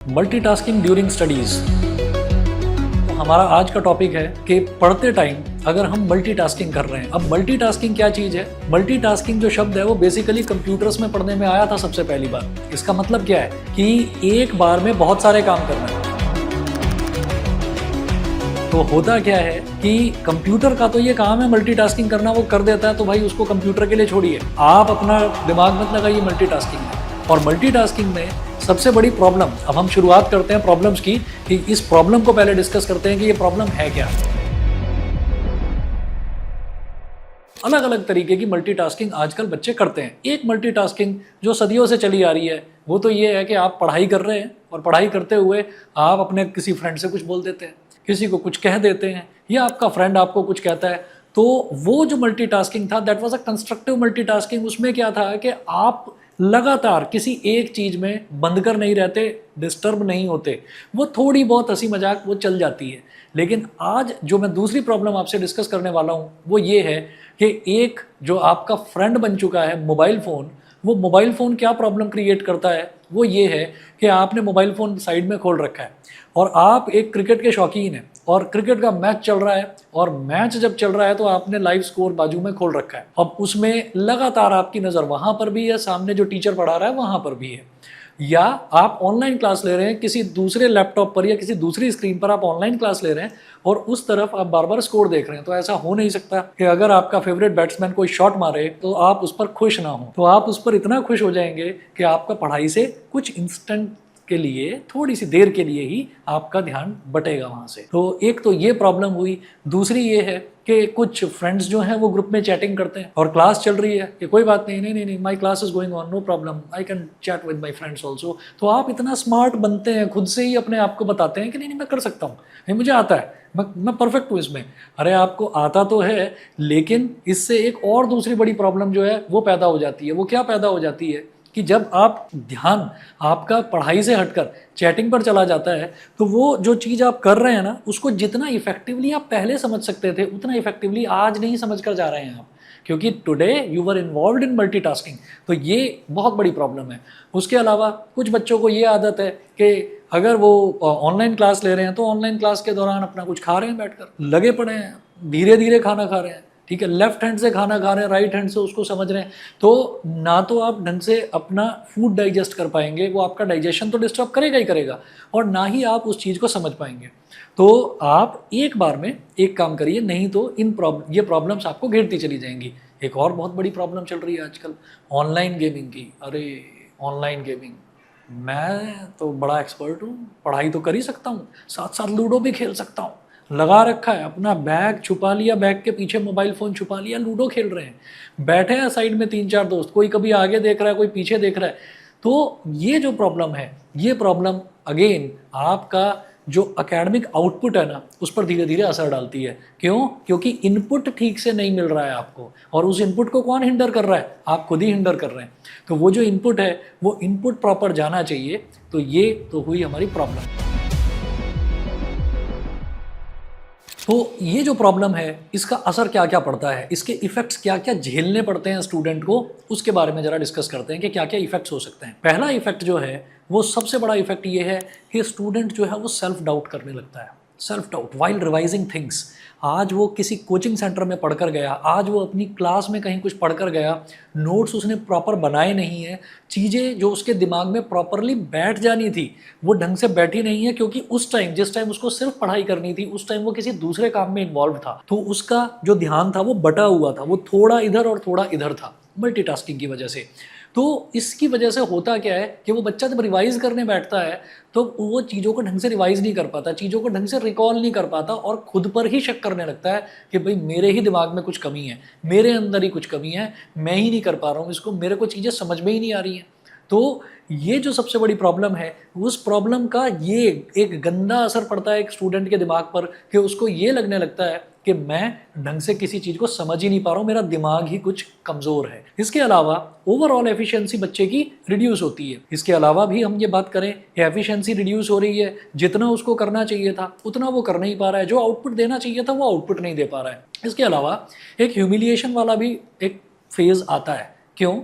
Multitasking during studies. तो हमारा आज का टॉपिक है कि पढ़ते टाइम अगर हम मल्टीटास्किंग कर रहे हैं। अब मल्टीटास्किंग क्या चीज है? मल्टीटास्किंग जो शब्द है वो बेसिकली कंप्यूटर्स में पढ़ने में आया था सबसे पहली बार। इसका मतलब क्या है कि एक बार में बहुत सारे काम करना है। तो होता क्या है कि कंप्यूटर का तो ये काम है मल्टीटास्किंग करना, वो कर देता है, तो भाई उसको कंप्यूटर के लिए छोड़िए, आप अपना दिमाग मत लगाइए मल्टीटास्किंग में। और मल्टीटास्किंग में सबसे बड़ी प्रॉब्लम, अब हम शुरुआत करते हैं प्रॉब्लम्स की, कि इस प्रॉब्लम को पहले डिस्कस करते हैं कि ये प्रॉब्लम है क्या। अलग अलग तरीके की मल्टीटास्किंग आजकल बच्चे करते हैं। एक मल्टीटास्किंग जो सदियों से चली आ रही है वो तो ये है कि आप पढ़ाई कर रहे हैं और पढ़ाई करते हुए आप अपने किसी फ्रेंड से कुछ बोल देते हैं, किसी को कुछ कह देते हैं, या आपका फ्रेंड आपको कुछ कहता है। तो वो जो मल्टीटास्किंग था that was a constructive multitasking. उसमें क्या था कि आप लगातार किसी एक चीज में बंद कर नहीं रहते, डिस्टर्ब नहीं होते, वो थोड़ी बहुत हंसी मजाक वो चल जाती है। लेकिन आज जो मैं दूसरी प्रॉब्लम आपसे डिस्कस करने वाला हूँ वो ये है कि एक जो आपका फ्रेंड बन चुका है मोबाइल फ़ोन, वो मोबाइल फ़ोन क्या प्रॉब्लम क्रिएट करता है? वो ये है कि आपने मोबाइल फ़ोन साइड में खोल रखा है और आप एक क्रिकेट के शौकीन हैं और क्रिकेट का मैच चल रहा है, और मैच जब चल रहा है तो आपने लाइव स्कोर बाजू में खोल रखा है। अब उसमें लगातार आपकी नज़र वहाँ पर भी है, सामने जो टीचर पढ़ा रहा है वहाँ पर भी है, या आप ऑनलाइन क्लास ले रहे हैं किसी दूसरे लैपटॉप पर या किसी दूसरी स्क्रीन पर आप ऑनलाइन क्लास ले रहे हैं और उस तरफ आप बार बार स्कोर देख रहे हैं। तो ऐसा हो नहीं सकता कि अगर आपका फेवरेट बैट्समैन कोई शॉट मारे तो आप उस पर खुश ना हो। तो आप उस पर इतना खुश हो जाएंगे कि आपका पढ़ाई से कुछ इंस्टेंट के लिए, थोड़ी सी देर के लिए ही आपका ध्यान बटेगा वहाँ से। तो एक तो ये प्रॉब्लम हुई। दूसरी ये है कि कुछ फ्रेंड्स जो हैं वो ग्रुप में चैटिंग करते हैं और क्लास चल रही है कि कोई बात नहीं, नहीं नहीं नहीं, my class is going on, no problem, I can chat with my friends also. तो आप इतना स्मार्ट बनते हैं, खुद से ही अपने आप को बताते हैं कि नहीं नहीं मैं कर सकता हूँ, नहीं मुझे आता है, मैं परफेक्ट हूँ इसमें। अरे आपको आता तो है, लेकिन इससे एक और दूसरी बड़ी प्रॉब्लम जो है वो पैदा हो जाती है। वो क्या पैदा हो जाती है कि जब आप ध्यान आपका पढ़ाई से हटकर चैटिंग पर चला जाता है तो वो जो चीज़ आप कर रहे हैं ना, उसको जितना इफेक्टिवली आप पहले समझ सकते थे उतना इफेक्टिवली आज नहीं समझ कर जा रहे हैं आप, क्योंकि today you were involved in multitasking. तो ये बहुत बड़ी प्रॉब्लम है। उसके अलावा कुछ बच्चों को ये आदत है कि अगर वो ऑनलाइन क्लास ले रहे हैं तो ऑनलाइन क्लास के दौरान अपना कुछ खा रहे हैं, बैठकर लगे पड़े हैं, धीरे धीरे खाना खा रहे हैं, ठीक है, लेफ्ट हैंड से खाना खा रहे हैं, राइट हैंड से उसको समझ रहे हैं। तो ना तो आप ढंग से अपना फूड डाइजेस्ट कर पाएंगे, वो आपका डाइजेशन तो डिस्टर्ब करेगा ही करेगा, और ना ही आप उस चीज़ को समझ पाएंगे। तो आप एक बार में एक काम करिए, नहीं तो ये प्रॉब्लम्स आपको घेरती चली जाएंगी। एक और बहुत बड़ी प्रॉब्लम चल रही है आजकल, ऑनलाइन गेमिंग की। अरे ऑनलाइन गेमिंग, मैं तो बड़ा एक्सपर्ट हूँ, पढ़ाई तो कर ही सकता हूँ, साथ साथ लूडो भी खेल सकता हूँ। लगा रखा है, अपना बैग छुपा लिया, बैग के पीछे मोबाइल फ़ोन छुपा लिया, लूडो खेल रहे हैं, बैठे हैं साइड में 3-4 दोस्त, कोई कभी आगे देख रहा है, कोई पीछे देख रहा है। तो ये जो प्रॉब्लम है, ये प्रॉब्लम अगेन आपका जो एकेडमिक आउटपुट है ना, उस पर धीरे धीरे असर डालती है। क्यों? क्योंकि इनपुट ठीक से नहीं मिल रहा है आपको, और उस इनपुट को कौन हिंडर कर रहा है? आप खुद ही हिंडर कर रहे हैं। तो वो जो इनपुट है वो इनपुट प्रॉपर जाना चाहिए। तो ये तो हुई हमारी प्रॉब्लम। तो ये जो प्रॉब्लम है इसका असर क्या क्या पड़ता है, इसके इफेक्ट्स क्या क्या झेलने पड़ते हैं स्टूडेंट को, उसके बारे में जरा डिस्कस करते हैं कि क्या क्या इफेक्ट्स हो सकते हैं। पहला इफेक्ट जो है वो सबसे बड़ा इफेक्ट ये है कि स्टूडेंट जो है वो सेल्फ डाउट करने लगता है। Self doubt while revising things. आज वो किसी कोचिंग सेंटर में पढ़कर गया, आज वो अपनी क्लास में कहीं कुछ पढ़कर गया, नोट्स उसने प्रॉपर बनाए नहीं है, चीज़ें जो उसके दिमाग में प्रॉपरली बैठ जानी थी वो ढंग से बैठी नहीं है, क्योंकि उस टाइम जिस टाइम उसको सिर्फ पढ़ाई करनी थी उस टाइम वो किसी दूसरे काम में इन्वॉल्व था। तो उसका जो ध्यान था वो बटा हुआ था, वो थोड़ा इधर और थोड़ा इधर था मल्टीटास्किंग की वजह से। तो इसकी वजह से होता क्या है कि वो बच्चा जब रिवाइज करने बैठता है तो वो चीज़ों को ढंग से रिवाइज नहीं कर पाता, चीज़ों को ढंग से रिकॉल नहीं कर पाता, और खुद पर ही शक करने लगता है कि भाई मेरे ही दिमाग में कुछ कमी है, मेरे अंदर ही कुछ कमी है, मैं ही नहीं कर पा रहा हूँ इसको, मेरे को चीज़ें समझ में ही नहीं आ रही हैं। तो ये जो सबसे बड़ी प्रॉब्लम है, उस प्रॉब्लम का ये एक गंदा असर पड़ता है एक स्टूडेंट के दिमाग पर कि उसको ये लगने लगता है कि मैं ढंग से किसी चीज़ को समझ ही नहीं पा रहा हूँ, मेरा दिमाग ही कुछ कमज़ोर है। इसके अलावा ओवरऑल एफिशिएंसी बच्चे की रिड्यूस होती है। इसके अलावा भी हम ये बात करें कि एफिशिएंसी रिड्यूस हो रही है, जितना उसको करना चाहिए था उतना वो कर नहीं पा रहा है, जो आउटपुट देना चाहिए था वो आउटपुट नहीं दे पा रहा है। इसके अलावा एक ह्यूमिलिएशन वाला भी एक फेज़ आता है। क्यों?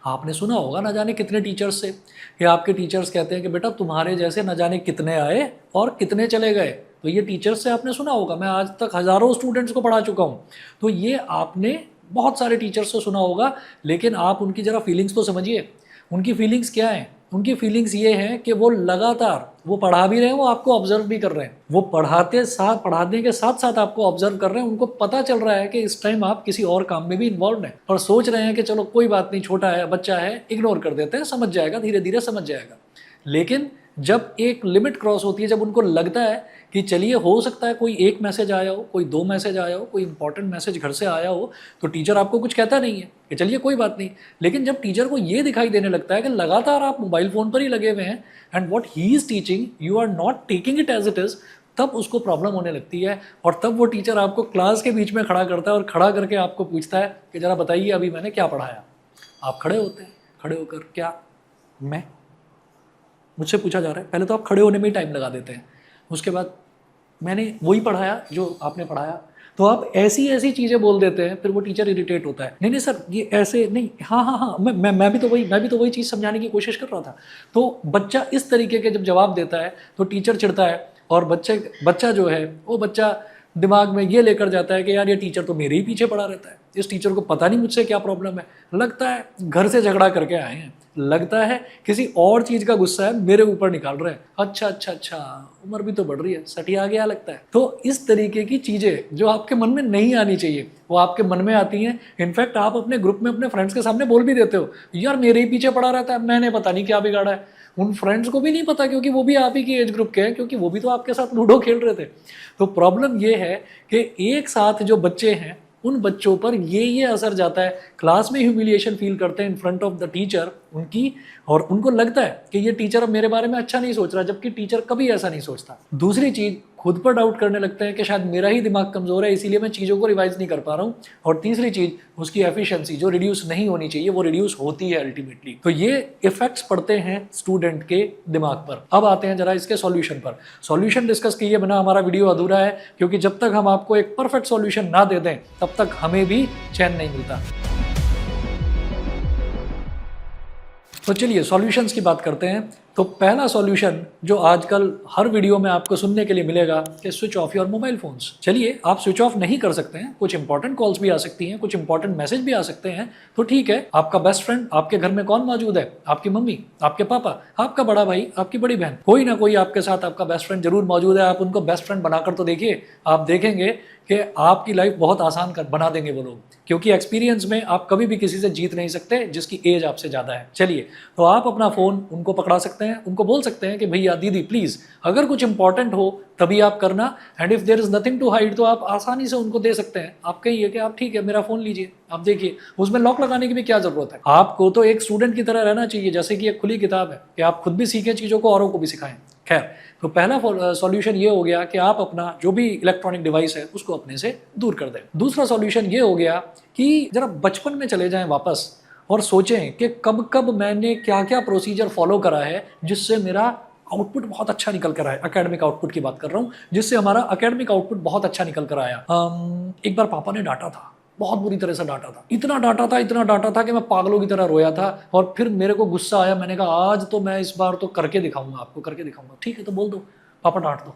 आपने सुना होगा ना जाने कितने टीचर्स से कि आपके टीचर्स कहते हैं कि बेटा तुम्हारे जैसे न जाने कितने आए और कितने चले गए। तो ये टीचर्स से आपने सुना होगा, मैं आज तक हज़ारों स्टूडेंट्स को पढ़ा चुका हूँ, तो ये आपने बहुत सारे टीचर्स से सुना होगा। लेकिन आप उनकी ज़रा फीलिंग्स तो समझिए, उनकी फीलिंग्स क्या हैं। उनकी फीलिंग्स ये हैं कि वो लगातार वो पढ़ा भी रहे हैं, वो आपको ऑब्जर्व भी कर रहे हैं, वो पढ़ाने के साथ साथ आपको ऑब्जर्व कर रहे हैं। उनको पता चल रहा है कि इस टाइम आप किसी और काम में भी इन्वॉल्व हैं और सोच रहे हैं कि चलो कोई बात नहीं, छोटा है, बच्चा है, इग्नोर कर देते हैं, समझ जाएगा, धीरे धीरे समझ जाएगा। लेकिन जब एक लिमिट क्रॉस होती है, जब उनको लगता है कि चलिए हो सकता है कोई एक मैसेज आया हो, कोई 2 मैसेज आया हो, कोई इंपॉर्टेंट मैसेज घर से आया हो, तो टीचर आपको कुछ कहता नहीं है कि चलिए कोई बात नहीं। लेकिन जब टीचर को ये दिखाई देने लगता है कि लगातार आप मोबाइल फ़ोन पर ही लगे हुए हैं and what he is teaching you are not taking it as it is, तब उसको प्रॉब्लम होने लगती है। और तब वो टीचर आपको क्लास के बीच में खड़ा करता है और खड़ा करके आपको पूछता है कि ज़रा बताइए अभी मैंने क्या पढ़ाया। आप खड़े होते हैं, खड़े होकर क्या मैं, मुझसे पूछा जा रहा है, पहले तो आप खड़े होने में ही टाइम लगा देते हैं, उसके बाद मैंने वही पढ़ाया जो आपने पढ़ाया। तो आप ऐसी ऐसी चीज़ें बोल देते हैं, फिर वो टीचर इरिटेट होता है, नहीं नहीं सर ये ऐसे नहीं, हाँ हाँ हाँ मैं भी तो वही चीज़ समझाने की कोशिश कर रहा था। तो बच्चा इस तरीके के जब जवाब देता है तो टीचर चिढ़ता है, और बच्चा जो है वो बच्चा दिमाग में ये लेकर जाता है कि यार ये टीचर तो मेरे ही पीछे पड़ा रहता है, इस टीचर को पता नहीं मुझसे क्या प्रॉब्लम है, लगता है घर से झगड़ा करके आए हैं, लगता है किसी और चीज़ का गुस्सा है मेरे ऊपर निकाल रहे हैं, अच्छा, उम्र भी तो बढ़ रही है, सटिया गया लगता है। तो इस तरीके की चीज़ें जो आपके मन में नहीं आनी चाहिए वो आपके मन में आती हैं। इनफैक्ट आप अपने ग्रुप में अपने फ्रेंड्स के सामने बोल भी देते हो, यार मेरे ही पीछे पड़ा रहता है, मैंने पता नहीं क्या बिगाड़ा है। उन फ्रेंड्स को भी नहीं पता, क्योंकि वो भी आप ही की एज ग्रुप के हैं, क्योंकि वो भी तो आपके साथ लूडो खेल रहे थे। तो प्रॉब्लम ये है कि एक साथ जो बच्चे हैं उन बच्चों पर ये असर जाता है, क्लास में ह्यूमिलिएशन फील करते हैं in front of the teacher उनकी, और उनको लगता है कि ये टीचर अब मेरे बारे में अच्छा नहीं सोच रहा, जबकि टीचर कभी ऐसा नहीं सोचता। दूसरी चीज़, खुद पर डाउट करने लगते हैं कि शायद मेरा ही दिमाग कमज़ोर है इसीलिए मैं चीज़ों को रिवाइज नहीं कर पा रहा हूँ। और तीसरी चीज़, उसकी एफिशिएंसी जो रिड्यूस नहीं होनी चाहिए वो रिड्यूस होती है अल्टीमेटली। तो ये इफेक्ट्स पड़ते हैं स्टूडेंट के दिमाग पर। अब आते हैं जरा इसके सॉल्यूशन पर। सॉल्यूशन डिस्कस किए बिना हमारा वीडियो अधूरा है, क्योंकि जब तक हम आपको एक परफेक्ट सॉल्यूशन ना दे दें तब तक हमें भी चैन नहीं मिलता। तो चलिए सॉल्यूशंस की बात करते हैं। तो पहला सॉल्यूशन जो आजकल हर वीडियो में आपको सुनने के लिए मिलेगा कि switch off your mobile phones. चलिए आप स्विच ऑफ नहीं कर सकते हैं, कुछ इंपॉर्टेंट कॉल्स भी आ सकती हैं, कुछ इंपॉर्टेंट मैसेज भी आ सकते हैं, तो ठीक है। आपका बेस्ट फ्रेंड, आपके घर में कौन मौजूद है? आपकी मम्मी, आपके पापा, आपका बड़ा भाई, आपकी बड़ी बहन, कोई ना कोई आपके साथ आपका बेस्ट फ्रेंड जरूर मौजूद है। आप उनको बेस्ट फ्रेंड बनाकर तो देखिए, आप देखेंगे कि आपकी लाइफ बहुत आसान बना देंगे वो लोग, क्योंकि एक्सपीरियंस में आप कभी भी किसी से जीत नहीं सकते जिसकी एज आपसे ज़्यादा है। चलिए, तो आप अपना फ़ोन उनको पकड़ा सकते हैं, उनको बोल सकते हैं कि भैया दीदी प्लीज़ अगर कुछ इंपॉर्टेंट हो तभी आप करना, and if there is nothing to hide तो आप आसानी से उनको दे सकते हैं। आप कहिए कि आप ठीक है मेरा फ़ोन लीजिए, आप देखिए, उसमें लॉक लगाने की भी क्या ज़रूरत है। आपको तो एक स्टूडेंट की तरह रहना चाहिए, जैसे कि एक खुली किताब है कि आप खुद भी सीखें चीज़ों को, औरों को भी सिखाएं। खैर, तो पहला सॉल्यूशन ये हो गया कि आप अपना जो भी इलेक्ट्रॉनिक डिवाइस है उसको अपने से दूर कर दें। दूसरा सॉल्यूशन ये हो गया कि जरा बचपन में चले जाएं वापस और सोचें कि कब कब मैंने क्या क्या प्रोसीजर फॉलो करा है जिससे मेरा आउटपुट बहुत अच्छा निकल कर आया। एकेडमिक आउटपुट की बात कर रहा हूँ, जिससे हमारा एकेडमिक आउटपुट बहुत अच्छा निकल कर आया। एक बार पापा ने डांटा था, बहुत बुरी तरह से डांटा था, इतना डांटा था कि मैं पागलों की तरह रोया था। और फिर मेरे को गुस्सा आया, मैंने कहा आज तो मैं इस बार तो करके दिखाऊंगा, आपको करके दिखाऊंगा। ठीक है तो बोल दो पापा, डांट दो,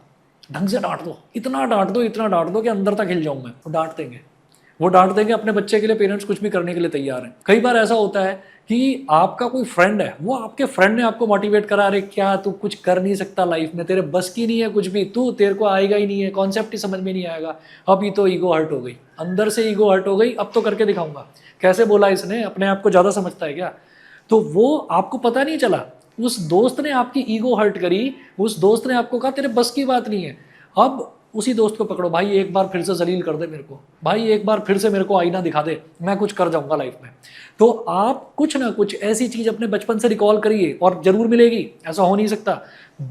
ढंग से डांट दो, इतना डांट दो कि अंदर तक हिल जाऊं मैं। वो डांट देंगे अपने बच्चे के लिए। पेरेंट्स कुछ भी करने के लिए तैयार हैं। कई बार ऐसा होता है कि आपका कोई फ्रेंड है, वो आपके फ्रेंड ने आपको मोटिवेट करा, अरे क्या तू कुछ कर नहीं सकता लाइफ में, तेरे बस की नहीं है कुछ भी, तू तेरे को आएगा ही नहीं है, कॉन्सेप्ट ही समझ में नहीं आएगा। अभी तो ईगो हर्ट हो गई, अंदर से ईगो हर्ट हो गई, अब तो करके दिखाऊंगा। कैसे बोला इसने, अपने आप को ज़्यादा समझता है क्या? तो वो आपको पता नहीं चला, उस दोस्त ने आपकी ईगो हर्ट करी, उस दोस्त ने आपको कहा तेरे बस की बात नहीं है। अब उसी दोस्त को पकड़ो, भाई एक बार फिर से जलील कर दे मेरे को, भाई एक बार फिर से मेरे को आईना दिखा दे, मैं कुछ कर जाऊंगा लाइफ में। तो आप कुछ ना कुछ ऐसी चीज़ अपने बचपन से रिकॉल करिए और जरूर मिलेगी, ऐसा हो नहीं सकता।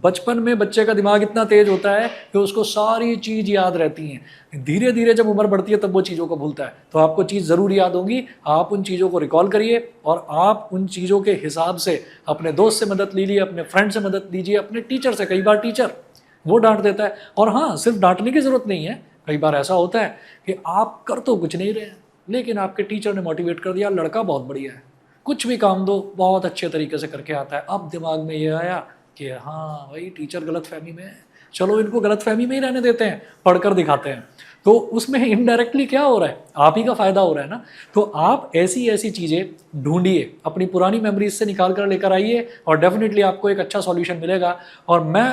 बचपन में बच्चे का दिमाग इतना तेज होता है कि उसको सारी चीज़ याद रहती हैं। धीरे धीरे जब उम्र बढ़ती है तब वो चीज़ों को भूलता है। तो आपको चीज़ ज़रूर याद होगी, आप उन चीज़ों को रिकॉल करिए और आप उन चीज़ों के हिसाब से अपने दोस्त से मदद लीजिए, अपने फ्रेंड से मदद लीजिए, अपने टीचर से। कई बार टीचर वो डांट देता है, और हाँ सिर्फ डांटने की ज़रूरत नहीं है, कई बार ऐसा होता है कि आप कर तो कुछ नहीं रहे हैं लेकिन आपके टीचर ने मोटिवेट कर दिया, लड़का बहुत बढ़िया है, कुछ भी काम दो बहुत अच्छे तरीके से करके आता है। अब दिमाग में ये आया कि हाँ भाई टीचर गलतफहमी में है, चलो इनको गलतफहमी में ही रहने देते हैं, पढ़कर दिखाते हैं। तो उसमें इनडायरेक्टली क्या हो रहा है, आप ही का फायदा हो रहा है ना। तो आप ऐसी ऐसी चीज़ें ढूंढिए, अपनी पुरानी मेमोरीज से निकाल कर लेकर आइए और डेफिनेटली आपको एक अच्छा सॉल्यूशन मिलेगा। और मैं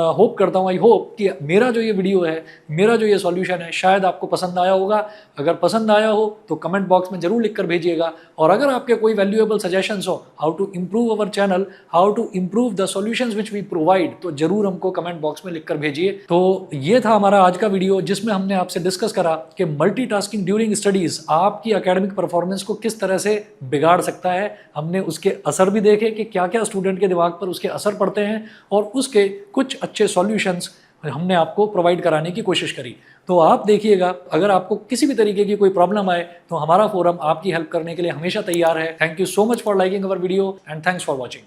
होप करता हूँ, आई होप कि मेरा जो ये वीडियो है, मेरा जो ये सॉल्यूशन है, शायद आपको पसंद आया होगा। अगर पसंद आया हो तो कमेंट बॉक्स में जरूर लिख कर भेजिएगा। और अगर आपके कोई वैल्यूएबल सजेशंस हो how to improve our channel, how to improve the solutions which we provide, तो जरूर हमको कमेंट बॉक्स में लिख कर भेजिए। तो ये था हमारा आज का वीडियो, जिसमें हमने आपसे डिस्कस करा कि मल्टीटास्किंग ड्यूरिंग स्टडीज आपकी एकेडमिक परफॉर्मेंस को किस तरह से बिगाड़ सकता है। हमने उसके असर भी देखे कि क्या क्या स्टूडेंट के दिमाग पर उसके असर पड़ते हैं, और उसके कुछ अच्छे सॉल्यूशंस हमने आपको प्रोवाइड कराने की कोशिश करी। तो आप देखिएगा, अगर आपको किसी भी तरीके की कोई प्रॉब्लम आए तो हमारा फोरम आपकी हेल्प करने के लिए हमेशा तैयार है। Thank you so much for liking our video and thanks for watching.